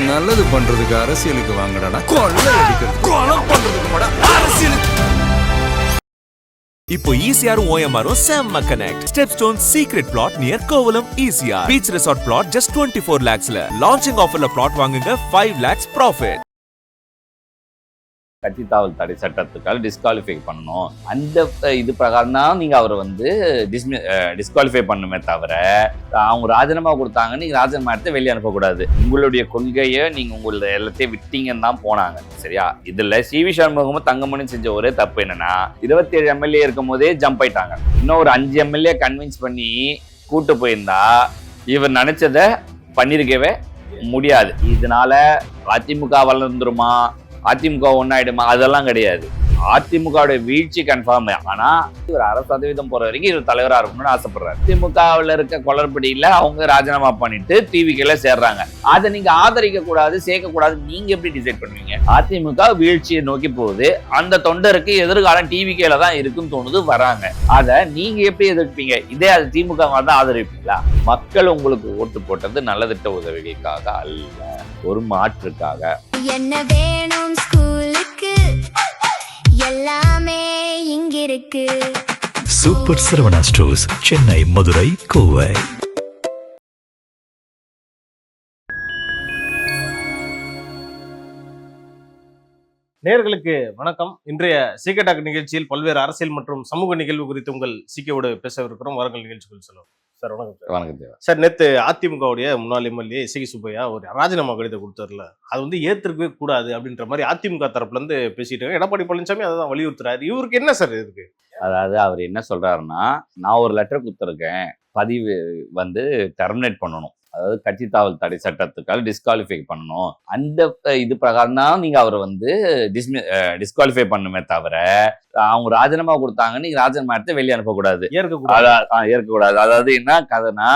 நல்லது பண்றதுக்கு அரசியலுக்கு வாங்கடா, கொள்ளை அடிக்கிறது கொலை பண்றதுக்கு அரசியலுக்கு. இப்போ ஈசிஆரும் ஓஎம்ஆரும் செம்ம connect. Stepstone secret flat near Kovalam ECR. Beach resort flat just 24 lakhsல. லான்ச்சிங் ஆஃபர்ல பிளாட் வாங்குங்க 5 lakhs ப்ராஃபிட். கட்சித்தாவல் தடை சட்டத்துக்காக டிஸ்குவாலிஃபை பண்ணணும். அந்த இது பிரகாரம் தான் நீங்க அவரை வந்து டிஸ்குவாலிஃபை பண்ணுமே தவிர அவங்க ராஜினாமா கொடுத்தாங்க, நீங்க ராஜினாமா எடுத்து வெளியே அனுப்பக்கூடாது. உங்களுடைய கொள்கையை நீங்க உங்களோட எல்லாத்தையும் விட்டீங்கன்னு தான் போனாங்க. சரியா? இதுல சிவி சண்முகமும் தங்கமணியும் செஞ்ச ஒரே தப்பு என்னன்னா 27 எம்எல்ஏ இருக்கும் போதே ஜம்ப் ஆயிட்டாங்க. இன்னும் ஒரு 5 எம்எல்ஏ கன்வின்ஸ் பண்ணி கூட்டு போயிருந்தா இவர் நினைச்சதை பண்ணிருக்கவே முடியாது. இதனால அதிமுக வளர்ந்துருமா, அதிமுக ஒன்னாயிடுமா, அதெல்லாம் கிடையாது. அதிமுகவுடைய வீழ்ச்சி கன்ஃபார்ம். ஆனா இவர் 60% போற வரைக்கும் இவர் தலைவரா இருக்கணும்னு ஆசைப்படுறாரு. அதிமுகவில் இருக்க குளறுபடியில அவங்க ராஜினாமா பண்ணிட்டு டிவிக்கெல்லாம் சேர்றாங்க. அதை நீங்க ஆதரிக்க கூடாது, சேர்க்க கூடாது. நீங்க எப்படி டிசைட் பண்ணுவீங்க? அதிமுக வீழ்ச்சியை நோக்கி போகுது, அந்த தொண்டருக்கு எதிர்காலம் டிவிக்கேல தான் இருக்குன்னு தோணுது, வராங்க. அதை நீங்க எப்படி எதிர்ப்பீங்க? இதே அது திமுக தான் ஆதரிப்பீங்களா? மக்கள் உங்களுக்கு ஓட்டு போட்டது நல்லதிட்ட உதவிகளுக்காக அல்ல, ஒரு மாற்றுக்காக. என்ன வேணும் ஸ்கூலுக்கு, எல்லாமே இங்க இருக்கு. Super Saravana stores, Chennai, Madurai, Kovai. நேயர்களுக்கு வணக்கம். இன்றைய சீக்கிரம் டாக் நிகழ்ச்சியில் பல்வேறு அரசியல் மற்றும் சமூக நிகழ்வு குறித்து உங்கள் சீக்கியோடு பேசவிருக்கிறோம். வாருங்கள் நிகழ்ச்சிக்குள் செல்வோம். சார் வணக்கம். சார் வணக்கம் தேவா. சார், நேற்று அதிமுகவுடைய முன்னாள் எம்எல்ஏ சி சுப்பையா ஒரு ராஜினாமா கடிதம் கொடுத்தாருல, அது வந்து ஏற்றுக்கவே கூடாது அப்படின்ற மாதிரி அதிமுக தரப்புல இருந்து பேசிட்டு இருக்காங்க. எடப்பாடி பழனிசாமி அதை தான் வலியுறுத்துறாரு. இவருக்கு என்ன சார் இருக்கு? அதாவது அவர் என்ன சொல்றாருன்னா, நான் ஒரு லெட்டர் கொடுத்துருக்கேன், பதிவு வந்து டெர்மினேட் பண்ணணும், அதாவது கட்சித்தாவல் தடை சட்டத்துக்காக டிஸ்குவாலிஃபை பண்ணணும். அந்த இது பிரகாரம் தான் நீங்க அவரை வந்து டிஸ்குவாலிஃபை பண்ணுமே தவிர அவங்க ராஜினாமா கொடுத்தாங்க, நீங்க ராஜினாமா எடுத்து வெளியே அனுப்பக்கூடாது, ஏற்கக்கூடாது. அதாவது என்ன கதைனா,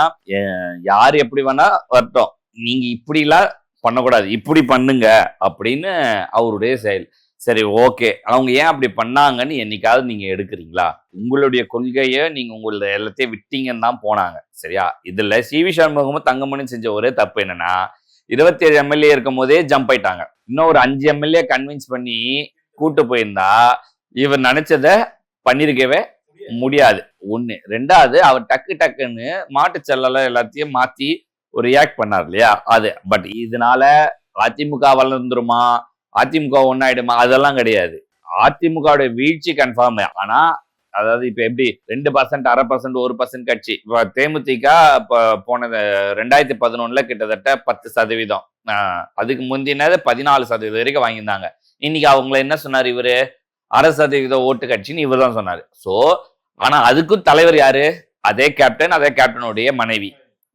யார் எப்படி வேணா வரட்டும், நீங்க இப்படி எல்லாம் பண்ணக்கூடாது, இப்படி பண்ணுங்க அப்படின்னு அவருடைய செயல். சரி, ஓகே, அவங்க ஏன் அப்படி பண்ணாங்கன்னு என்னைக்காவது நீங்க எடுக்கிறீங்களா? உங்களுடைய கொள்கையை நீங்க உங்களோட எல்லாத்தையும் விட்டீங்கன்னு தான் போனாங்க. சரியா? இதுல சிவி சண்முகமும் தங்கமணியும் செஞ்ச ஒரே தப்பு என்னன்னா 27 எம்எல்ஏ இருக்கும் போதே ஜம்ப் ஆயிட்டாங்க. இன்னும் ஒரு 5 எம்எல்ஏ கன்வின்ஸ் பண்ணி கூட்டு போயிருந்தா இவர் நினைச்சதை பண்ணிருக்கவே முடியாது. ஒண்ணு. ரெண்டாவது, அவர் டக்குன்னு மாட்டுச்செல்லல எல்லாத்தையும் மாத்தி ஒரு ரியாக்ட் பண்ணார் இல்லையா, அது. பட் இதனால அதிமுக வளர்ந்துருமா, அதிமுக ஒன்னாயிடுமா, அதெல்லாம் கிடையாது. அதிமுகவுடைய வீழ்ச்சி கன்ஃபார்ம். ஆனா அதாவது இப்ப எப்படி 2%, 1/2%, 1% கட்சி. இப்ப தேமுதிக இப்ப போனது 2011 கிட்டத்தட்ட 10%, அதுக்கு முந்தினது 14% வரைக்கும் வாங்கியிருந்தாங்க. இன்னைக்கு அவங்களை என்ன சொன்னார் இவரு? 1/2% ஓட்டு கட்சின்னு இவர் தான் சொன்னாரு. சோ ஆனா அதுக்கும் தலைவர் யாரு? அதே கேப்டனுடைய மனைவி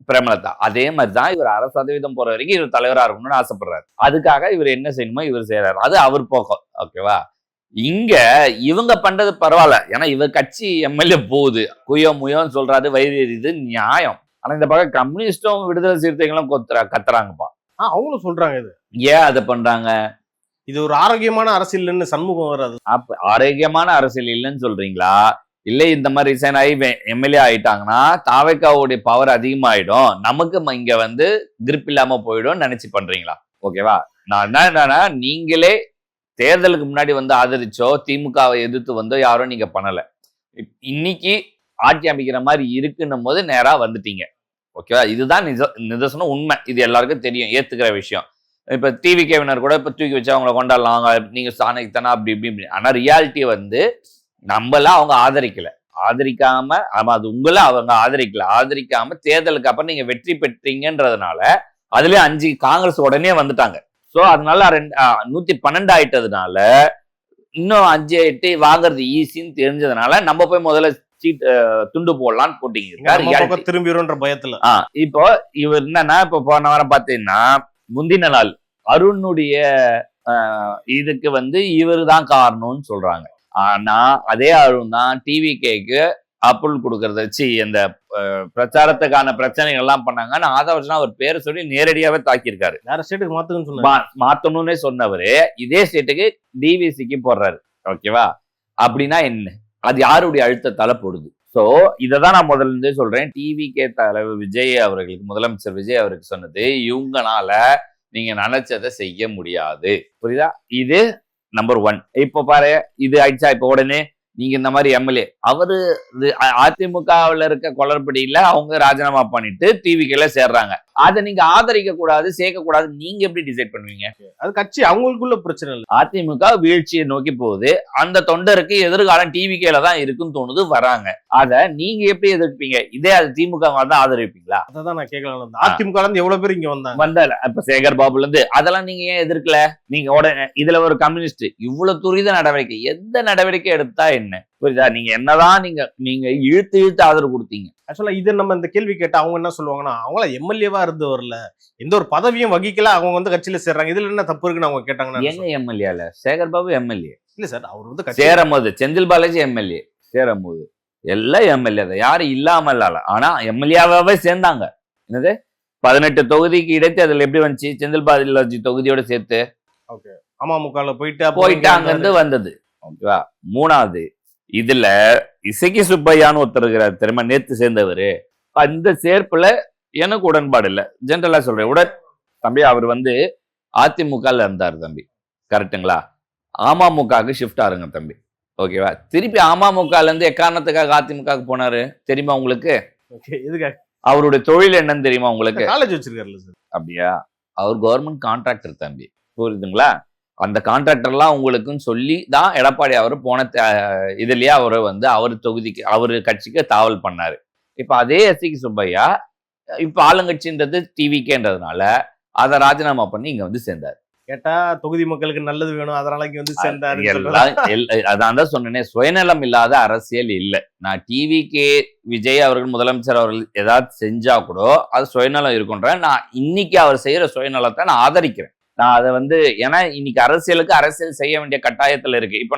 பிரேமலதா. அதே மாதிரிதான் இவர் 1/2% போற வரைக்கும் இவர் தலைவரா இருக்கணும்னு ஆசைப்படுறாரு. அதுக்காக இவர் என்ன செய்யணுமோ இவர் செய்யறாரு. அது அவர் போக்கம். ஓகேவா? இங்க இவங்க பண்றது பரவாயில்ல, ஏன்னா இவர் கட்சி எம்எல்ஏ போகுது, முயோன்னு சொல்றாரு, வயிறு எரியுது, நியாயம். ஆனா இந்த பக்கம் கம்யூனிஸ்டும் விடுதலை சிறுத்தைகளும் கத்துறாங்கப்பா. அவங்களும் சொல்றாங்க. இது ஏன் அதை பண்றாங்க? இது ஒரு ஆரோக்கியமான அரசியல் இல்லைன்னு சண்முகம் வராது. ஆரோக்கியமான அரசியல் இல்லைன்னு சொல்றீங்களா? இல்லை, இந்த மாதிரி ரிசைன் ஆகி எம்எல்ஏ ஆயிட்டாங்கன்னா தாவேக்காவுடைய பவர் அதிகமாயிடும், நமக்கு இங்க வந்து கிரிப் இல்லாம போயிடும் நினைச்சு பண்றீங்களா? ஓகேவா? நான் என்னன்னா, நீங்களே தேர்தலுக்கு முன்னாடி வந்து ஆதரிச்சோ திமுகவை எதிர்த்து வந்தோ யாரும் நீங்க பண்ணல. இன்னைக்கு ஆட்சி அமைக்கிற மாதிரி இருக்குன்னும் போது நேரா வந்துட்டீங்க. ஓகேவா? இதுதான் நிதர்சனம், உண்மை. இது எல்லாருக்கும் தெரியும், ஏத்துக்கிற விஷயம். இப்ப டிவிகேவினர் கூட இப்ப தூக்கி வச்சு அவங்களை கொண்டாடலாம், நீங்க சாணைக்கு தானே அப்படி இப்படி. ஆனா ரியாலிட்டி வந்து நம்மளாம் அவங்க ஆதரிக்காம அது உங்களை அவங்க ஆதரிக்காம தேர்தலுக்கு அப்புறம் நீங்க வெற்றி பெற்றீங்கன்றதுனால அதுலயே 5 காங்கிரஸ் உடனே வந்துட்டாங்க. சோ அதனால 112 ஆயிட்டதுனால இன்னும் 5, 8 வாங்குறது ஈஸின்னு தெரிஞ்சதுனால நம்ம போய் முதல்ல சீட் துண்டு போடலான்னு போட்டீங்க, திரும்பிடும்ன்ற பயத்துல. இப்போ இவர் என்னன்னா, இப்ப போன வாரம் பாத்தீங்கன்னா முந்தின நாள் அருணுடைய இதுக்கு வந்து இவர் தான் காரணம்னு சொல்றாங்க. ஆனா அதே அருண் தான் டிவிகேக்கு அப்ரூவல் கொடுக்கறத வச்சு இந்த பிரச்சாரத்துக்கான பிரச்சனைகள் எல்லாம் பண்ணாங்க. ஆதவர்ஷனா அவர் பேரை சொல்லி நேரடியாவே தாக்கியிருக்காரு. வேற ஸ்டேட்டுக்கு மாத்தணும்னே சொன்னவரு இதே ஸ்டேட்டுக்கு டிவிசிக்கு போடுறாரு. ஓகேவா? அப்படின்னா என்ன? அது யாருடைய அழுத்தத்தால போடுது? சோ இததான் நான் முதல்ல இருந்தே சொல்றேன். டிவிகே தலைவர் விஜய் அவர்களுக்கு, முதலமைச்சர் விஜய் அவருக்கு சொன்னது, இவங்கனால நீங்க நினைச்சதை செய்ய முடியாது. புரியுதா? இது நம்பர் 1. இப்போ பாரு, இது ஆயிடுச்சா? இப்போ உடனே நீங்க இந்த மாதிரி எம்எல்ஏ அவரு அதிமுகவில் இருக்க குளறுபடியில அவங்க ராஜினாமா பண்ணிட்டு டிவிக்கெல்ல சேர்றாங்க. அதை நீங்க ஆதரிக்க கூடாது, சேர்க்க கூடாது, நீங்க எப்படி டிசைட் பண்ணுவீங்க? அது கட்சி அவங்களுக்குள்ள பிரச்சனை இல்லை. அதிமுக வீழ்ச்சியை நோக்கி போகுது, அந்த தொண்டருக்கு எதிர்காலம் டிவிக்கேல தான் இருக்குன்னு தோணுது, வராங்க. அத நீங்க எப்படி எதிர்ப்பீங்க? இதே அது திமுக தான் ஆதரிப்பீங்களா? அதான் நான் கேட்கலாம். அதிமுக இருந்து எவ்வளவு பேர் இங்க வந்தாங்க? இப்ப சேகர் பாபுல இருந்து அதெல்லாம் நீங்க ஏன் எதிர்க்கல? நீங்க உடனே இதுல ஒரு கம்யூனிஸ்ட் இவ்வளவு துரித நடவடிக்கை, எந்த நடவடிக்கை எடுத்தா என்ன? புரியுதா? நீங்க என்னதான் நீங்க இழுத்து ஆதரவு கொடுத்தீங்க. ஆக்சுவலா இது நம்ம இந்த கேள்வி கேட்டா அவங்க என்ன சொல்லுவாங்கன்னா, அவங்கள எம்எல்ஏவா இருந்து வரல, எந்த ஒரு பதவியும் வகிக்கல, அவங்க வந்து கட்சியில சேர்றாங்க, இதுல என்ன தப்பு இருக்குன்னு அவங்க கேட்டாங்கன்னா, எங்க எம்எல்ஏல சேகர் பாபு எம்எல்ஏ இல்ல சார், அவர் வந்து சேரும்போது செந்தில் பாலாஜி எம்எல்ஏ சேரும்போது எல்லாம் எம்எல்ஏ தான், யாரும் இல்லாம இல்ல. ஆனா எம்எல்ஏவாவே சேர்ந்தாங்க. என்னது 18 தொகுதிக்கு இடைத்து அதுல எப்படி வந்துச்சு? செந்தில் பாலாஜி தொகுதியோட சேர்த்து அமமுகல போயிட்டு அங்க இருந்து வந்தது. ஓகேவா? 3வது இதுல இசக்கி சுப்பையான்னு ஒருத்தர் இருக்கிறார் தெரியுமா, நேத்து சேர்ந்தவரு. அந்த சேர்ப்புல எனக்கு உடன்பாடு இல்ல. ஜென்ரலா சொல்றேன். தம்பி அவர் வந்து அதிமுக இருந்தார் தம்பி, கரெக்டுங்களா? அமமுகவுக்கு ஷிஃப்ட் ஆருங்க தம்பி. ஓகேவா? திருப்பி அமமுகல இருந்து எக்காரணத்துக்காக அதிமுக போனாரு தெரியுமா உங்களுக்கு? அவருடைய தொழில் என்னன்னு தெரியுமா உங்களுக்கு? காலேஜ் வச்சிருக்காருல்ல சார். அப்படியா? அவர் கவர்மெண்ட் கான்ட்ராக்டர் தம்பி, புரியுதுங்களா? அந்த கான்ட்ராக்டர்லாம் உங்களுக்குன்னு சொல்லி தான் எடப்பாடி அவர் போன இதுலயே அவரை வந்து அவர் தொகுதிக்கு அவர் கட்சிக்கு தாவல் பண்ணாரு. இப்ப அதே எஸ்சிக்கு சுப்பையா இப்ப ஆளுங்கட்சின்றது டிவிக்கேன்றதுனால அதை ராஜினாமா பண்ணி இங்க வந்து சேர்ந்தார். கேட்டா தொகுதி மக்களுக்கு நல்லது வேணும், அதனால இங்க வந்து சேர்ந்தாரு. அதான் தான் சொன்னேன், சுயநலம் இல்லாத அரசியல் இல்ல. நான் டிவிக்கே விஜய் அவர்கள் முதலமைச்சர் அவர்கள் ஏதாவது செஞ்சா கூட அது சுயநலம் இருக்குன்ற, நான் இன்னைக்கு அவர் செய்யற சுயநலத்தை நான் ஆதரிக்கிறேன். நான் அதை வந்து ஏன்னா இன்னைக்கு அரசியல் செய்ய வேண்டிய கட்டாயத்துல இருக்கு. இப்ப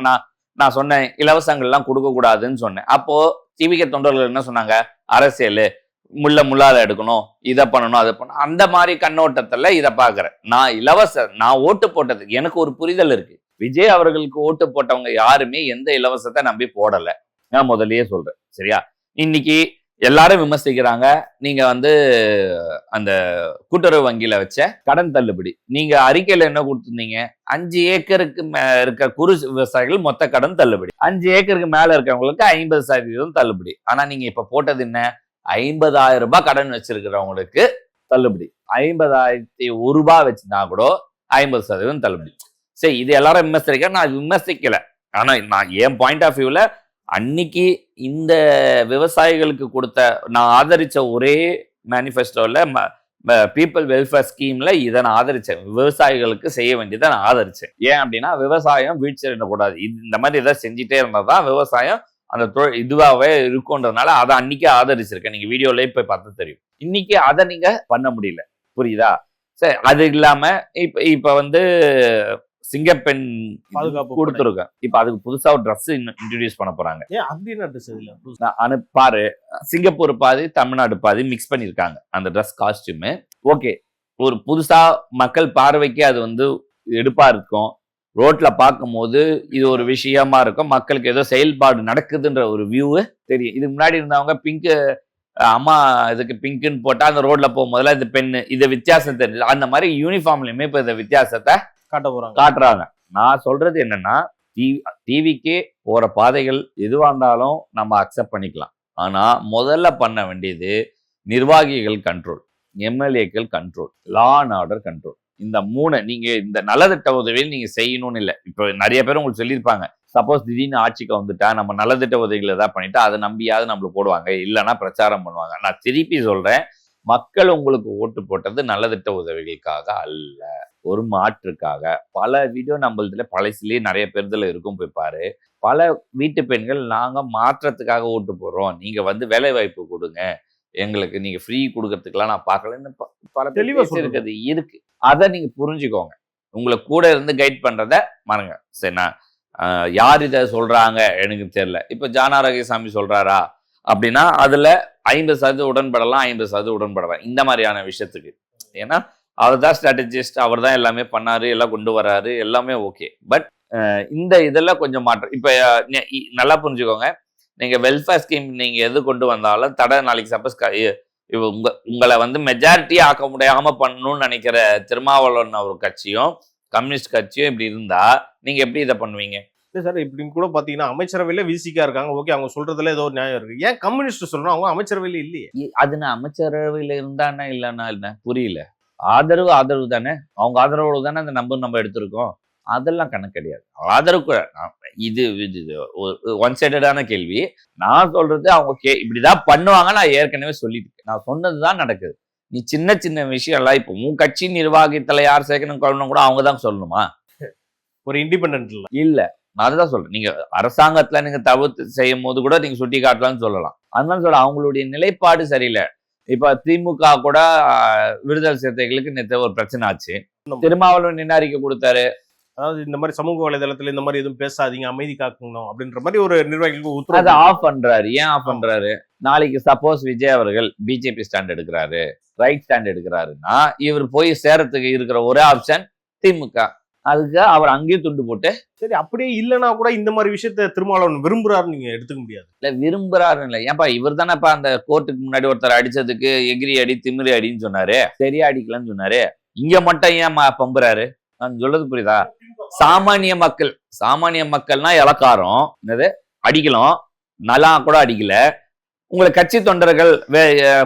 நான் சொன்னேன் இலவசங்கள் எல்லாம் கொடுக்க கூடாதுன்னு சொன்னேன். அப்போ டிவிகே தொண்டர்கள் என்ன சொன்னாங்க? அரசியல் முள்ளாத எடுக்கணும், இதை பண்ணணும், அதை பண்ணணும், அந்த மாதிரி கண்ணோட்டத்துல இதை பாக்குறேன். நான் ஓட்டு போட்டது எனக்கு ஒரு புரிதல் இருக்கு. விஜய் அவர்களுக்கு ஓட்டு போட்டவங்க யாருமே எந்த இலவசத்தை நம்பி போடல, நான் முதல்லயே சொல்றேன். சரியா? இன்னைக்கு எல்லாரும் விமர்சிக்கிறாங்க, நீங்க வந்து அந்த கூட்டுறவு வங்கியில வச்ச கடன் தள்ளுபடி நீங்க அறிக்கையில என்ன கொடுத்திருந்தீங்க? 5 ஏக்கருக்கு இருக்க குறு விவசாயிகள் மொத்த கடன் தள்ளுபடி, 5 ஏக்கருக்கு மேல இருக்கவங்களுக்கு 50% தள்ளுபடி. ஆனா நீங்க இப்ப போட்டது என்ன? 50,000 ரூபாய் கடன் வச்சிருக்கிறவங்களுக்கு தள்ளுபடி, 50,001 ரூபாய் வச்சுனா கூட 50% தள்ளுபடி. சரி, இது எல்லாரும் விமர்சிக்க, நான் விமர்சிக்கல. ஆனா நான் என் பாயிண்ட் ஆஃப் வியூல அன்னைக்கு இந்த விவசாயிகளுக்கு கொடுத்த நான் ஆதரிச்ச ஒரே மேனிஃபெஸ்டோல பீப்புள் வெல்ஃபேர் ஸ்கீம்ல இதை நான் ஆதரிச்சேன். விவசாயிகளுக்கு செய்ய வேண்டியதை நான் ஆதரிச்சேன். ஏன் அப்படின்னா விவசாயம் வீழ்ச்சி அடையக்கூடாது, இந்த மாதிரி ஏதாவது செஞ்சுட்டே இருந்தாதான் விவசாயம் அந்த இதுவாகவே இருக்கும்ன்றதுனால அதை அன்னைக்கே ஆதரிச்சிருக்கேன். நீங்க வீடியோலயே போய் பார்த்து தெரியும். இன்னைக்கு அதை நீங்க பண்ண முடியல, புரியுதா? சரி, அது இல்லாம இப்ப வந்து சிங்கப்பெண் பாதுகாப்பு கொடுத்துருக்கேன். இப்ப அதுக்கு புதுசா ஒரு ட்ரெஸ் இன்ட்ரோடியூஸ் பண்ண போறாங்க. பாரு, சிங்கப்பூர் பாதி தமிழ்நாடு பாதி மிக்ஸ் பண்ணிருக்காங்க அந்த ட்ரெஸ் காஸ்டியூம். ஓகே, ஒரு புதுசா மக்கள் பார்வைக்கு அது வந்து எடுப்பா இருக்கும். ரோட்ல பார்க்கும் போது இது ஒரு விஷயமா இருக்கும், மக்களுக்கு ஏதோ செயல்பாடு நடக்குதுன்ற ஒரு வியூ தெரியும். இதுக்கு முன்னாடி இருந்தவங்க பிங்க் அம்மா இதுக்கு பிங்க்னு போட்டா அந்த ரோட்ல போகும்போதுல இது பெண்ணு, இது வித்தியாசம் தெரியுது. அந்த மாதிரி யூனிஃபார்ம்லயுமே இப்ப இந்த வித்தியாசத்தை காட்டுறாங்க. நான் சொல்றது என்னன்னா, டிவிக்கே போற பாதைகள் எதுவா இருந்தாலும் நம்ம அக்செப்ட் பண்ணிக்கலாம். ஆனா முதல்ல பண்ண வேண்டியது நிர்வாகிகள் கண்ட்ரோல், எம்எல்ஏக்கள் control, law and order control. இந்த 3 நீங்க இந்த நலத்திட்ட உதவியில் நீங்க செய்யணும்னு இல்லை. இப்போ நிறைய பேர் உங்களுக்கு சொல்லியிருப்பாங்க, சப்போஸ் திடீர்னு ஆட்சிக்கு வந்துட்டா நம்ம நலத்திட்ட உதவிகள் ஏதாவது பண்ணிட்டு அதை நம்பியாவது நம்மளுக்கு போடுவாங்க, இல்லைன்னா பிரச்சாரம் பண்ணுவாங்க. நான் திருப்பி சொல்றேன், மக்கள் உங்களுக்கு ஓட்டு போட்டது நலத்திட்ட உதவிகளுக்காக அல்ல, ஒரு மாற்றுக்காக. பல வீடியோ நம்மளதுல பழசிலேயே நிறைய பேர்துல இருக்கும், போய் பாரு. பல வீட்டு பெண்கள் நாங்க மாற்றத்துக்காக ஓட்டு போடுறோம், நீங்க வந்து வேலை வாய்ப்பு கொடுங்க எங்களுக்கு, நீங்க ஃப்ரீ கொடுக்கறதுக்கெல்லாம் நான் பார்க்கலன்னு பல தெளிவா இருக்கிறது இருக்கு. அதை நீங்க புரிஞ்சுக்கோங்க. உங்களை கூட இருந்து கைட் பண்றத மறங்க. சரி, நான் யார் இதை சொல்றாங்க எனக்கு தெரியல. இப்ப ஜானாரகசாமி சொல்றாரா அப்படின்னா அதுல 50% உடன்படலாம், 50% உடன்படலாம் இந்த மாதிரியான விஷயத்துக்கு. ஏன்னா அவர் தான் ஸ்ட்ராட்டஜிஸ்ட், அவர் தான் எல்லாமே பண்ணாரு, எல்லாம் கொண்டு வராரு, எல்லாமே ஓகே. பட் இந்த இதெல்லாம் கொஞ்சம் மாற்றம். இப்ப நல்லா புரிஞ்சுக்கோங்க, நீங்க வெல்ஃபேர் ஸ்கீம் நீங்க எது கொண்டு வந்தாலும் தடை நாளைக்கு சப்போஸ் உங்களை வந்து மெஜாரிட்டி ஆக்க முடியாம பண்ணணும்னு நினைக்கிற திருமாவளவன் ஒரு கட்சியும் கம்யூனிஸ்ட் கட்சியும் இப்படி இருந்தா நீங்க எப்படி இதை பண்ணுவீங்க? இல்லை சார், இப்படின்னு கூட பார்த்தீங்கன்னா அமைச்சரவையில் விசிகா இருக்காங்க. ஓகே, அவங்க சொல்றதுல ஏதோ ஒரு நியாயம் இருக்கு. ஏன் கம்யூனிஸ்ட் சொல்லணும்? அவங்க அமைச்சரவையில் இல்லையே. அது நான் அமைச்சரவையில இருந்தானே இல்லைன்னா என்ன புரியல. ஆதரவு தானே, அவங்க ஆதரவோடு தானே அந்த நம்ம எடுத்திருக்கோம். அதெல்லாம் கணக்கு கிடையாது. ஆதரவு இது ஒன் சைடடான கேள்வி. நான் சொல்றது அவங்க இப்படிதான் பண்ணுவாங்க. நான் ஏற்கனவே சொல்லிட்டு நான் சொன்னதுதான் நடக்குது. நீ சின்ன சின்ன விஷயம் எல்லாம் இப்போ உன் கட்சி நிர்வாகத்துல யார் சேர்க்கணும் கொள்ளணும் கூட அவங்க தான் சொல்லணுமா? ஒரு இண்டிபெண்டன்ட் இல்ல, நான் அதுதான் சொல்றேன். நீங்க அரசாங்கத்துல நீங்க தவிர்த்து செய்யும் போது கூட நீங்க சுட்டி காட்டலாம்னு சொல்லலாம். அதனால சொல்ல அவங்களுடைய நிலைப்பாடு சரியில்லை. இப்ப திமுக கூட விடுதலை சிறுத்தைகளுக்கு நேற்று ஒரு பிரச்சனை ஆச்சு. திருமாவளவன் என்ன அறிக்கை கொடுத்தாரு? அதாவது இந்த மாதிரி சமூக வலைதளத்துல இந்த மாதிரி எதுவும் பேசாதீங்க, அமைதி காக்கணும் அப்படின்ற மாதிரி ஒரு நிர்வாகிகளுக்கு உத்தரவு. அதை ஆஃப் பண்றாரு. ஏன் ஆஃப் பண்றாரு? நாளைக்கு சப்போஸ் விஜய் அவர்கள் பிஜேபி ஸ்டாண்ட் எடுக்கிறாரு, ரைட் ஸ்டாண்ட் எடுக்கிறாருன்னா இவர் போய் சேரத்துக்கு இருக்கிற ஒரே ஆப்ஷன் திமுக. அதுக்கு அவர் அங்கேயும் துண்டு போட்டு சரி, அப்படியே இல்லைன்னா கூட இந்த மாதிரி விஷயத்த திருமாவளவன் விரும்புறாருன்னு நீங்க எடுத்துக்க முடியாது. இல்ல விரும்புறாருன்னு இல்லை. ஏன்பா இவர் தானே அந்த கோர்ட்டுக்கு முன்னாடி ஒருத்தர் அடிச்சதுக்கு எகிரி அடி திமிரி அடின்னு சொன்னாரு, சரியா அடிக்கலன்னு சொன்னாரு. இங்க மட்டும் ஏன் பம்புறாரு? நான் சொல்றது புரியுதா? சாமானிய மக்கள்னா இலக்காரம் என்னது அடிக்கலாம், நல்லா கூட அடிக்கல. உங்களை கட்சி தொண்டர்கள்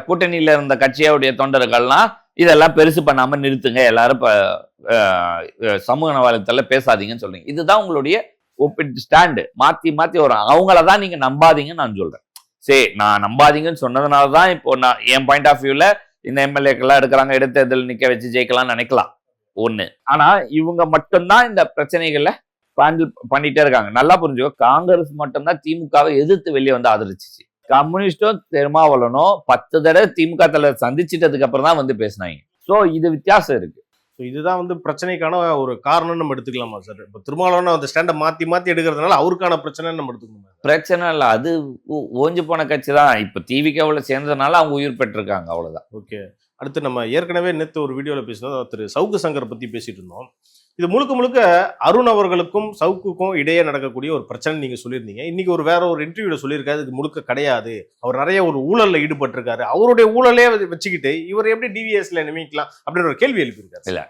கூட்டணியில இருந்த கட்சியோடைய தொண்டர்கள்லாம் இதெல்லாம் பெருசு பண்ணாம நிறுத்துங்க, எல்லாரும் சமூக வலைத்தள பேசாதீங்கன்னு சொல்றீங்க. இதுதான் உங்களுடைய ஒப்பிட்டு ஸ்டாண்டு. மாத்தி வரும். அவங்களதான் நீங்க நம்பாதீங்கன்னு நான் சொல்றேன். சரி, நான் நம்பாதீங்கன்னு சொன்னதுனாலதான் இப்போ நான் என் பாயிண்ட் ஆஃப் வியூல இந்த எம்எல்ஏக்கெல்லாம் எடுக்கிறாங்க, இடைத்தேர்தல் நிக்க வச்சு ஜெயிக்கலாம்னு நினைக்கலாம் ஒண்ணு. ஆனா இவங்க மட்டும்தான் இந்த பிரச்சனைகள்ல ஹேண்டில் பண்ணிட்டே இருக்காங்க. நல்லா புரிஞ்சுக்கோ, காங்கிரஸ் மட்டும்தான் திமுகவை எதிர்த்து வெளியே வந்து ஆதரிச்சிச்சு. கம்யூனிஸ்டும் திருமாவளவனும் 10 தடவை திமுக தலைவர் சந்திச்சிட்டதுக்கு அப்புறம் தான் வந்து பேசினாங்க. ஸோ இது வித்தியாசம் இருக்கு. இதுதான் வந்து பிரச்சனைக்கான ஒரு காரணம் நம்ம எடுத்துக்கலாமா சார்? இப்போ திருமாவளவன் அந்த ஸ்டாண்டை மாத்தி எடுக்கிறதுனால அவருக்கான பிரச்சனை நம்ம எடுத்துக்கணுமா? பிரச்சனை இல்லை, அது ஓஞ்சு போன கட்சி தான். இப்போ திமுகவில் சேர்ந்ததுனால அவங்க உயிர் பெற்றிருக்காங்க, அவ்வளவுதான். ஓகே, அடுத்து நம்ம ஏற்கனவே நேற்று ஒரு வீடியோவில் பேசினோம், திரு சவுக்கு சங்கர் பற்றி பேசிட்டு இருந்தோம். இது முழுக்க அருண் அவர்களுக்கும் சவுக்குக்கும் இடையே நடக்கக்கூடிய ஒரு பிரச்சனை நீங்கள் சொல்லியிருந்தீங்க. இன்னைக்கு வேற ஒரு இன்டர்வியூவில் சொல்லியிருக்காரு, இது முழுக்க கிடையாது, அவர் நிறைய ஒரு ஊழலில் ஈடுபட்டிருக்காரு, அவருடைய ஊழலே வச்சுக்கிட்டு இவர் எப்படி டிவிஎஸ்ல நியமிக்கலாம் அப்படின்னு ஒரு கேள்வி எழுப்பியிருக்காரு. இல்லை,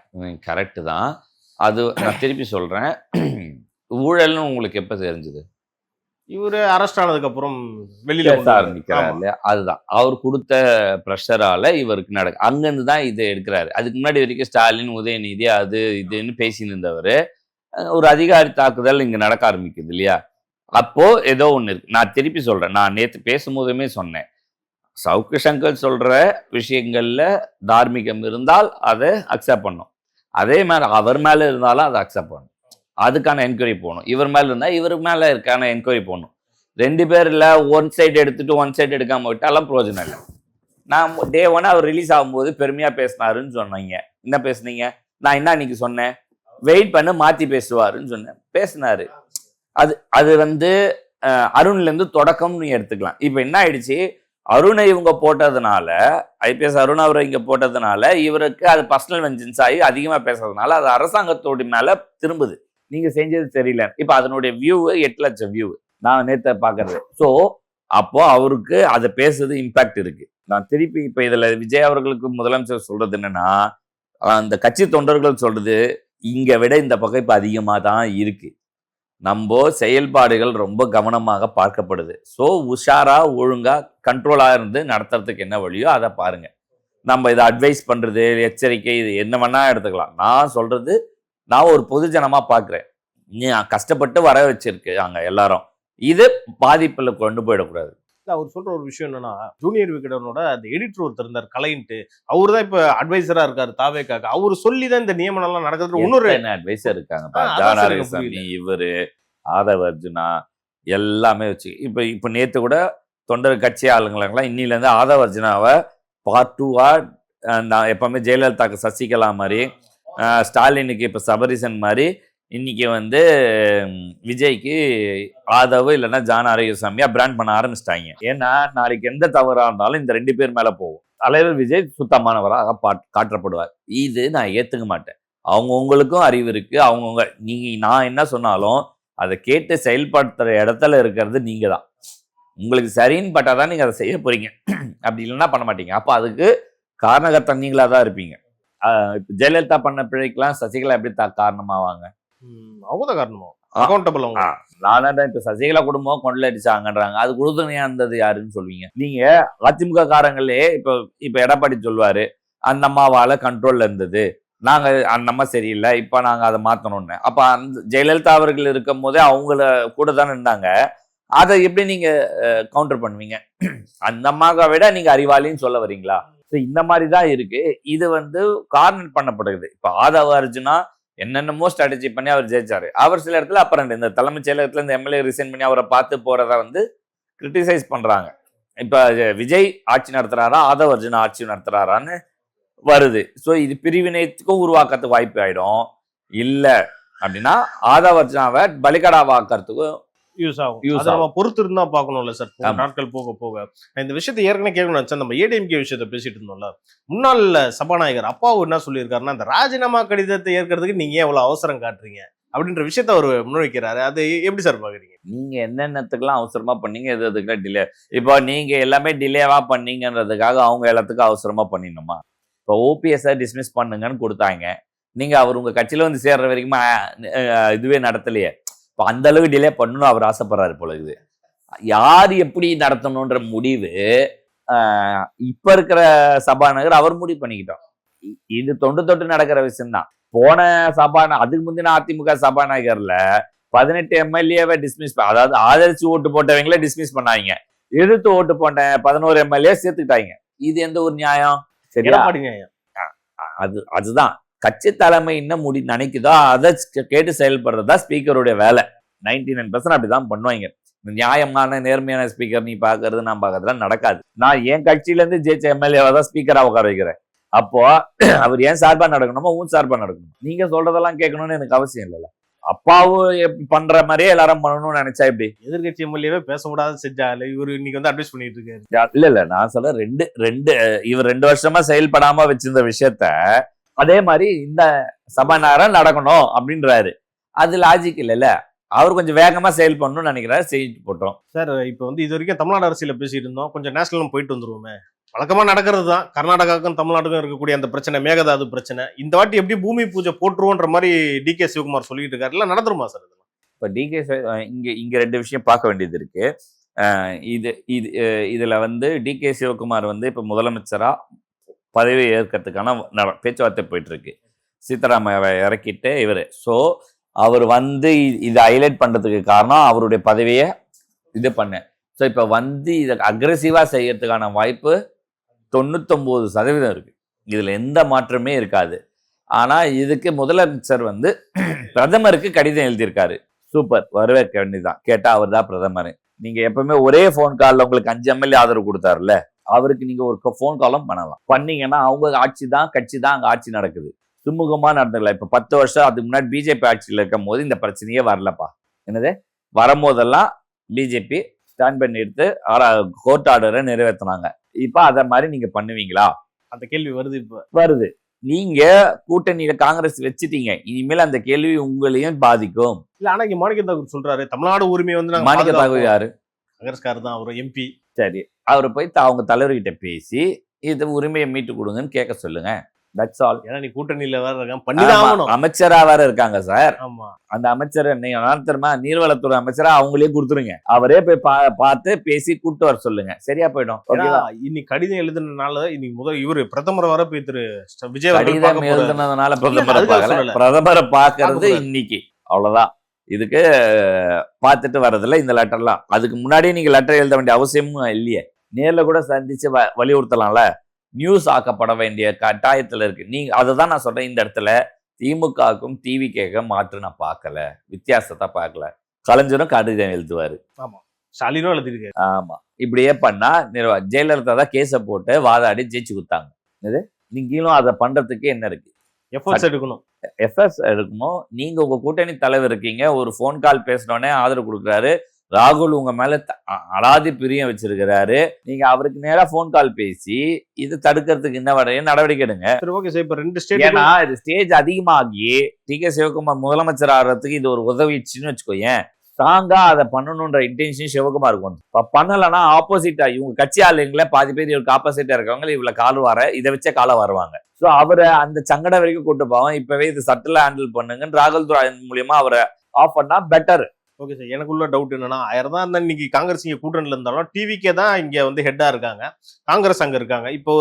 கரெக்டு தான். அது நான் திருப்பி சொல்கிறேன். ஊழல்னு உங்களுக்கு எப்போ தெரிஞ்சது? இவர் அரெஸ்ட் ஆனதுக்கு அப்புறம் வெளியில ஆரம்பிக்கிறார் இல்லையா? அதுதான் அவர் கொடுத்த ப்ரெஷரால இவருக்கு நடக்கு. அங்கிருந்து தான் இதை எடுக்கிறாரு. அதுக்கு முன்னாடி வரைக்கும் ஸ்டாலின், உதயநிதி அது இதுன்னு பேசின்னு இருந்தவர். ஒரு அதிகாரி தாக்குதல் இங்க நடக்க ஆரம்பிக்குது இல்லையா? அப்போ ஏதோ ஒண்ணு இருக்கு. நான் திருப்பி சொல்றேன், நான் நேற்று பேசும்போதுமே சொன்னேன், சவுக்கு சங்கர் சொல்ற விஷயங்கள்ல தார்மீகம் இருந்தால் அதை அக்செப்ட் பண்ணும். அதே மாதிரி அவர் மேல இருந்தாலும் அதை அக்செப்ட் பண்ணும். அதுக்கான என்கொயரி போகணும். இவர் மேல இருந்தா இவர் மேல இருக்கான என்கொயரி போகணும். 2 பேர் இல்ல ஒன் சைடு எடுத்துட்டு ஒன் சைடு எடுக்காம விட்டாலும் பிரயோஜனம் இல்லை. நான் டே 1 அவர் ரிலீஸ் ஆகும்போது பெருமையா பேசினாருன்னு சொன்னீங்க. என்ன பேசுனீங்க? நான் என்ன அன்னைக்கு சொன்னேன்? வெயிட் பண்ண மாத்தி பேசுவாருன்னு சொன்னேன். பேசினாரு. அது வந்து அருண்ல இருந்து தொடக்கம்னு எடுத்துக்கலாம். இப்ப என்ன ஆயிடுச்சு, அருணை இவங்க போட்டதுனால, ஐபிஎஸ் அருண் அவரை இங்க போட்டதுனால இவருக்கு அது பர்சனல் வெஞ்சன்ஸ் ஆகி அதிகமா பேசுறதுனால அது அரசாங்கத்தோட மேல திரும்புது. நீங்க செஞ்சது தெரியல. இப்ப அதனுடைய வியூ 8 லட்சம் வியூ நான் நேற்று பாக்குறது. ஸோ அப்போ அவருக்கு அதை பேசுறது இம்பாக்ட் இருக்கு. நான் திருப்பி இப்ப இதுல விஜய் அவர்களுக்கு முதலமைச்சர் சொல்றது என்னன்னா, அந்த கட்சி தொண்டர்கள் சொல்றது இங்க விட இந்த பக்கம் இப்ப அதிகமா தான் இருக்கு. நம்ம செயல்பாடுகள் ரொம்ப கவனமாக பார்க்கப்படுது. ஸோ உஷாரா ஒழுங்கா கண்ட்ரோலா இருந்து நடத்துறதுக்கு என்ன வழியோ அதை பாருங்க. நம்ம இதை அட்வைஸ் பண்றது, எச்சரிக்கை, இது என்ன வேணா எடுத்துக்கலாம். நான் சொல்றது, நான் ஒரு பொதுஜனமா பாக்குறேன். கஷ்டப்பட்டு வர வச்சிருக்கு அங்க எல்லாரும், இது பாதிப்புல கொண்டு போயிடக்கூடாது. அவர் சொல்ற ஒரு விஷயம் என்னன்னா, ஜூனியர் விகடனோட அந்த எடிட்டர் ஒருத்தர் இருந்தார் கலைன்ட்டு, அவரு தான் இப்ப அட்வைசரா இருக்காரு தாவேக்காக. அவரு சொல்லிதான் இந்த நியமனம் எல்லாம் நடக்குது. இன்னொரு அட்வைசர் இருக்காங்க, இவரு ஆதவ அர்ஜுனா எல்லாமே வச்சு இப்ப நேத்து கூட தொண்டர் கட்சி ஆளுங்களெல்லாம் இன்னில இருந்து ஆதவ அர்ஜுனாவை பார்ட் 2 நான் எப்பவுமே ஜெயலலிதாக்கு சசிகலா மாதிரி, ஸ்டாலினுக்கு இப்ப சபரிசன் மாதிரி, இன்னைக்கு வந்து விஜய்க்கு ஆதவ் இல்லைன்னா ஜான் ஆரோக்கியசாமியா பிராண்ட் பண்ண ஆரம்பிச்சிட்டாங்க. ஏன்னா நாளைக்கு எந்த தவறா இருந்தாலும் இந்த 2 பேர் மேல போகும். தலைவர் விஜய் சுத்தமானவராக காட்டப்படுவார். இது நான் ஏத்துக்க மாட்டேன். அவங்கவுங்களுக்கும் அறிவு இருக்கு. அவங்கவுங்க நான் என்ன சொன்னாலும் அதை கேட்டு செயல்படுத்துற இடத்துல இருக்கிறது நீங்க தான். உங்களுக்கு சரின்னு பட்டாதான் நீங்க அதை செய்ய போறீங்க. அப்படி இல்லைன்னா பண்ண மாட்டீங்க. அப்போ அதுக்கு காரணகர்த்தா நீங்களா தான் இருப்பீங்க. இப்ப ஜெயலலிதா பண்ண பிழைக்கெல்லாம் சசிகலா எப்படி காரணமாவாங்க? அவங்க தான் காரணமா அக்கௌண்டபிள் அவங்க. நானா இப்ப சசிகலா குடும்பம் கொள்ளடிச்சாங்கன்றாங்க, அது உறுதுணையா இருந்தது யாருன்னு சொல்வீங்க? நீங்க அதிமுக காரங்களே இப்ப எடப்பாடி சொல்லுவாரு அந்த அம்மாவால கண்ட்ரோல்ல இருந்தது, நாங்க அந்த அம்மா சரியில்லை, இப்ப நாங்க அதை மாத்தணும்னு. அப்ப அந்த ஜெயலலிதா அவர்கள் இருக்கும் போதே அவங்கள கூட தானே இருந்தாங்க. அதை எப்படி நீங்க கவுண்டர் பண்ணுவீங்க? அந்த அம்மாவை விட நீங்க அறிவாளின்னு சொல்ல வரீங்களா? இந்த மாதிரிதான் இருக்கு. இது கார்னர் பண்ணப்படுது. இப்ப ஆதவ அர்ஜுனா என்னென்னமோ ஸ்ட்ராட்டஜி பண்ணி அவர் ஜெயிச்சாரு. அவர் சில இடத்துல அப்புறம் இந்த தலைமைச் செயலகத்துல இந்த எம்எல்ஏ ரிசைன் பண்ணி அவரை பார்த்து போறத கிரிட்டிசைஸ் பண்றாங்க. இப்ப விஜய் ஆட்சி நடத்துறாரா, ஆதவ அர்ஜுனா ஆட்சி நடத்துறாரான்னு வருது. ஸோ இது பிரிவினைக்கும் உருவாக்கத்துக்கு வாய்ப்பு ஆயிடும். இல்ல அப்படின்னா ஆதவ அர்ஜுனாவை பலிகடா வாக்கறதுக்கும் யூஸ் ஆகும். அதை நம்ம பொறுத்து இருந்தா பார்க்கணும்ல சார், நாட்கள் போக போக. இந்த விஷயத்தை ஏற்கனவே கேட்கணும்னு நினைச்சேன். நம்ம ஏடிஎம்கே விஷயத்த பேசிட்டு இருந்தோம்ல, முன்னாள் சபாநாயகர் அப்பாவு என்ன சொல்லியிருக்காருன்னா, இந்த ராஜினாமா கடிதத்தை ஏற்கிறதுக்கு நீங்க எவ்வளவு அவசரம் காட்டுறீங்க அப்படின்ற விஷயத்த அவர் முன்வைக்கிறாரு. அது எப்படி சார் பாக்குறீங்க? நீங்க என்னென்னத்துக்கெல்லாம் அவசரமா பண்ணீங்க, எது எதுக்குலாம் டிலே? இப்போ நீங்க எல்லாமே டிலேவா பண்ணீங்கன்றதுக்காக அவங்க எல்லாத்துக்கும் அவசரமா பண்ணிடணுமா? இப்போ ஓபிஎஸ் டிஸ்மிஸ் பண்ணுங்கன்னு கொடுத்தாங்க, நீங்க அவர் உங்க கட்சியில சேர்ற வரைக்குமா இதுவே நடத்தலையே. இப்போ அந்த அளவுக்கு டிலே பண்ணணும் அவர் ஆசைப்படுறாரு போல. இது யார் எப்படி நடத்தணுன்ற முடிவு இப்ப இருக்கிற சபாநாயகர் அவர் முடிவு பண்ணிக்கிட்டோம். இது தொட்டு நடக்கிற விஷயம்தான். போன அதுக்கு முந்தின அதிமுக சபாநாயகர்ல 18 எம்எல்ஏவை டிஸ்மிஸ், அதாவது ஆதரிச்சு ஓட்டு போட்டவங்களே டிஸ்மிஸ் பண்ணாங்க, எதிர்த்து ஓட்டு போட்ட 11 எம்எல்ஏ சேர்த்துக்கிட்டாங்க. இது எந்த ஒரு நியாயம்? சரியா? அதுதான் கட்சி தலைமை என்ன நினைக்குதோ அதை கேட்டு செயல்படுறதா ஸ்பீக்கருடைய வேலை. 99% அப்படிதான் பண்ணுவாங்க. நியாயமான நேர்மையான ஸ்பீக்கர் நீ பாக்குறது நான் பாக்குறதுலாம் நடக்காது. நான் என் கட்சியில இருந்து ஜெயிச்ச எம்எல்ஏவை தான் ஸ்பீக்கரா உட்கார வைக்கிறேன். அப்போ அவர் ஏன் சார்பா நடக்கணுமோ உன் சார்பா நடக்கணும். நீங்க சொல்றதெல்லாம் கேட்கணும்னு எனக்கு அவசியம் இல்லைல்ல. அப்பாவும் பண்ற மாதிரியே எல்லாரும் பண்ணணும்னு நினைச்சா எப்படி? எதிர்கட்சி எம்எல்ஏவே பேசக்கூடாது செஞ்சால இவரு இன்னைக்கு அட்வைஸ் பண்ணிட்டு இருக்காரு. இல்ல நான் சொல்ல இவர் 2 வருஷமா செயல்படாம வச்சிருந்த விஷயத்த அதே மாதிரி இந்த சபாநாயகர் நடக்கணும் அப்படின்றாரு. அது லாஜிக் இல்லைல்ல. அவர் கொஞ்சம் வேகமா செயல் பண்ணணும்னு நினைக்கிறாரு, செய்து போட்டோம். சார் இப்ப இது வரைக்கும் தமிழ்நாடு அரசியல பேசிட்டு இருந்தோம், கொஞ்சம் நேஷனலும் போயிட்டு வந்துருவோமே. வழக்கமா நடக்கிறது தான். கர்நாடகாவுக்கும் தமிழ்நாட்டுக்கும் இருக்கக்கூடிய அந்த பிரச்சனை, மேகதாது பிரச்சனை, இந்த வாட்டி எப்படி பூமி பூஜை போட்டுருவோன்ற மாதிரி டிகே சிவகுமார் சொல்லிட்டு இருக்காரு. இல்ல நடந்துருமா சார்? இப்ப டிகே இங்க 2 விஷயம் பார்க்க வேண்டியது இருக்கு. இதுல டிகே சிவகுமார் இப்ப முதலமைச்சரா பதவி ஏற்கிறதுக்கான பேச்சுவார்த்தை போயிட்டு இருக்கு. சீதாராமையாவை இறக்கிட்டு இவரு. ஸோ அவர் இதை ஹைலைட் பண்றதுக்கு காரணம் அவருடைய பதவியை இது பண்ண. ஸோ இப்ப இதை அக்ரெசிவா செய்யறதுக்கான வாய்ப்பு 99% இருக்கு. இதுல எந்த மாற்றமே இருக்காது. ஆனா இதுக்கு முதலமைச்சர் பிரதமருக்கு கடிதம் எழுதியிருக்காரு. சூப்பர், வரவேற்க வேண்டியதுதான். கேட்டா அவர் தான் பிரதமர். நீங்க எப்பவுமே ஒரே போன் கால்ல உங்களுக்கு 5 எம்எல்ஏ ஆதரவு கொடுத்தாருல்ல, அவருக்கு நீங்க ஒரு போன் காலும் பண்ணலாம். பண்ணீங்கன்னா அவங்க ஆட்சி தான், கட்சி தான் அங்க ஆட்சி நடக்குது, சுமூகமா நடந்துக்கலாம். இப்ப 10 வருஷம் அதுக்கு முன்னாடி பிஜேபி ஆட்சியில் இருக்கும் போது இந்த பிரச்சனையே வரலப்பா. என்னது வரும்போதெல்லாம் பிஜேபி ஸ்டாண்ட் பண்ணி எடுத்து கோர்ட் ஆர்டரை நிறைவேற்றினாங்க. இப்ப அத மாதிரி நீங்க பண்ணுவீங்களா? அந்த கேள்வி வருது. இப்ப வருது. நீங்க கூட்டணியில காங்கிரஸ் வச்சுட்டீங்க, இனிமேல் அந்த கேள்வி உங்களையும் பாதிக்கும். இல்ல ஆனா இங்க மாணிக்க தாக்கூர் சொல்றாரு தமிழ்நாடு உரிமை மாணிக்க தாக்கூர் யாரு? காங்கிரஸ்காரர் தான், அவர் எம்பி. சரி, அவரை போய் அவங்க தலைவர்கிட்ட பேசி இது உரிமையை மீட்டு கொடுங்கன்னு கேட்க சொல்லுங்க. That's all. ஏன்னா நீ கூட்டணியில வேற இருக்கான், பண்ணிதான் ஆகணும். அமைச்சரா வேற இருக்காங்க சார். ஆமா, அந்த அமைச்சர் தெரியுமா, நீர்வளத்துறை அமைச்சரா அவங்களே கொடுத்துருங்க. அவரே போய் பார்த்து பேசி கூட்டு வர சொல்லுங்க, சரியா போயிடும். இன்னைக்கு கடிதம் எழுதுனதுனால இன்னைக்கு இவரு பிரதமர் வர போய் திரு விஜய் கடிதம் எழுதுனதுனால பிரதமரை பாக்குறது இன்னைக்கு அவ்வளவுதான். இதுக்கு பார்த்துட்டு வர்றதில்ல இந்த லெட்டர்லாம். அதுக்கு முன்னாடியே நீங்க லெட்டர் எழுத வேண்டிய அவசியமும் இல்லையே. நேர்ல கூட சந்திச்சு வலியுறுத்தலாம்ல. நியூஸ் ஆக்கப்பட வேண்டிய கட்டாயத்துல இருக்கு. நீங்க அதுதான் நான் சொல்றேன். இந்த இடத்துல திமுகவுக்கும் டிவிகேக்கும் மாற்று நான் பார்க்கல, வித்தியாசத்தை பார்க்கல. கலைஞரும் கடிதம் எழுதுவாரு. ஆமா, ஸ்டாலினும் எழுதிருக்காரு. ஆமா, இப்படியே பண்ணா ஜெயலலிதா தான் கேஸை போட்டு வாதாடி ஜெயிச்சு கொடுத்தாங்க. இது நீங்களும் அதை பண்றதுக்கு என்ன இருக்கு? எஃபர்ட்ஸ் எடுக்கணும். நீங்க உங்க கூட்டணி தலைவர் இருக்கீங்க, ஒரு போன் கால் பேசினோடனே ஆதரவு கொடுக்குறாரு. ராகுல் உங்க மேல அலாதி பிரியம் வச்சிருக்கிறாரு. நீங்க அவருக்கு நேரா போன் கால் பேசி இது தடுக்கிறதுக்கு என்ன நடவடிக்கை எடுங்க. ஏன்னா இது ஸ்டேஜ் அதிகமாகி டிகே சிவகுமார் முதலமைச்சர் ஆகிறதுக்கு இது ஒரு உதவிச்சுன்னு வச்சுக்கோயேன். ஸ்ட்ராங்கா அதை பண்ணணுன்ற இன்டென்ஷன் சிவகுமாருக்கு வந்து பண்ணலைன்னா ஆப்போசிட்டா இவங்க கட்சி ஆளுங்களே பாதி பேர் இவருக்கு ஆப்போசிட்டா இருக்கவங்க இவ்வளவு கால் வர இதை வச்சே கால வருவாங்க. ஸோ அவரை அந்த சங்கடம் வரைக்கும் கொண்டு போவோம். இப்பவே இது சட்டில் ஹேண்டில் பண்ணுங்கன்னு ராகுல் மூலியமா அவரை ஆஃப் பண்ணா பெட்டர். ஓகே சார், எனக்குள்ள டவுட் என்னன்னா 1000 தான் இருந்தா இன்னைக்கு காங்கிரஸ் இங்க கூட்டணியில இருந்தாலும் டிவிக்கே தான் இங்க வந்து ஹெட்டா இருக்காங்க, காங்கிரஸ் அங்க இருக்காங்க. இப்போ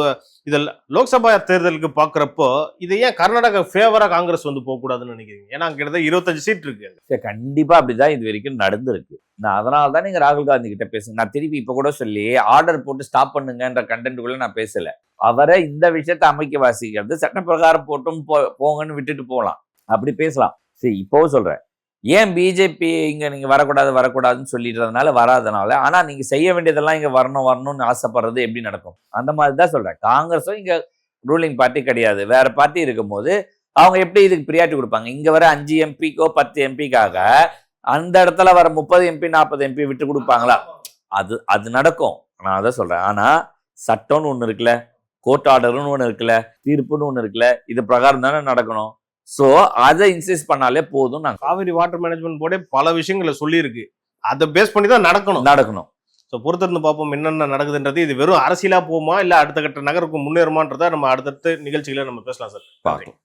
இதில் லோக்சபா தேர்தலுக்கு பாக்குறப்போ இதை ஏன் கர்நாடகா ஃபேவரா காங்கிரஸ் வந்து போக கூடாதுன்னு நினைக்கிறீங்க? ஏன்னா அங்க கிட்ட 25 சீட் இருக்கு. கண்டிப்பா அப்படிதான் இது வரைக்கும் நடந்திருக்கு. நான் அதனால தான் நீங்க ராகுல் காந்தி கிட்ட பேசுங்க. நான் திருப்பி இப்ப கூட சொல்லி ஆர்டர் போட்டு ஸ்டாப் பண்ணுங்கன்ற கண்டென்ட்டுக்குள்ள நான் பேசல. அவரை இந்த விஷயத்த அமைக்க வாசிக்கிறது சட்ட பிரகாரம் போட்டும் போங்கன்னு விட்டுட்டு போகலாம், அப்படி பேசலாம். சரி, இப்போவும் சொல்றேன், ஏன் பிஜேபி இங்க நீங்க வரக்கூடாதுன்னு சொல்லிடுறதுனால வராதனால, ஆனா நீங்க செய்ய வேண்டியதெல்லாம் இங்க வரணும்னு ஆசைப்படுறது எப்படி நடக்கும்? அந்த மாதிரிதான் சொல்றேன். காங்கிரஸும் இங்க ரூலிங் பார்ட்டி கிடையாது, வேற பார்ட்டி இருக்கும் போது அவங்க எப்படி இதுக்கு பிரியாரிட்டி கொடுப்பாங்க? இங்க வர 5 எம்பிக்கோ 10 எம்பிக்காக அந்த இடத்துல வர 30 எம்பி 40 எம்பி விட்டு கொடுப்பாங்களா? அது நடக்கும். நான் அதான் சொல்றேன். ஆனா சட்டம்னு ஒண்ணு இருக்குல்ல, கோர்ட் ஆர்டர்னு ஒண்ணு இருக்குல்ல, தீர்ப்புன்னு ஒண்ணு இருக்குல்ல, இது பிரகாரம் தானே நடக்கணும். சோ அதை இன்சிஸ்ட் பண்ணாலே போதும். நாங்க காவிரி வாட்டர் மேனேஜ்மெண்ட் போர்டே பல விஷயங்களை சொல்லியிருக்கு, அதை பேஸ் பண்ணி தான் நடக்கணும். ஸோ பொறுத்திருந்து பார்ப்போம் என்னென்ன நடக்குதுன்றது. இது வெறும் அரசியலா போகுமா இல்ல அடுத்த கட்ட நகருக்கு முன்னேறுமான்றதை நம்ம அடுத்தடுத்த நிகழ்ச்சிகளை நம்ம பேசலாம் சார். பார்க்கலாம்.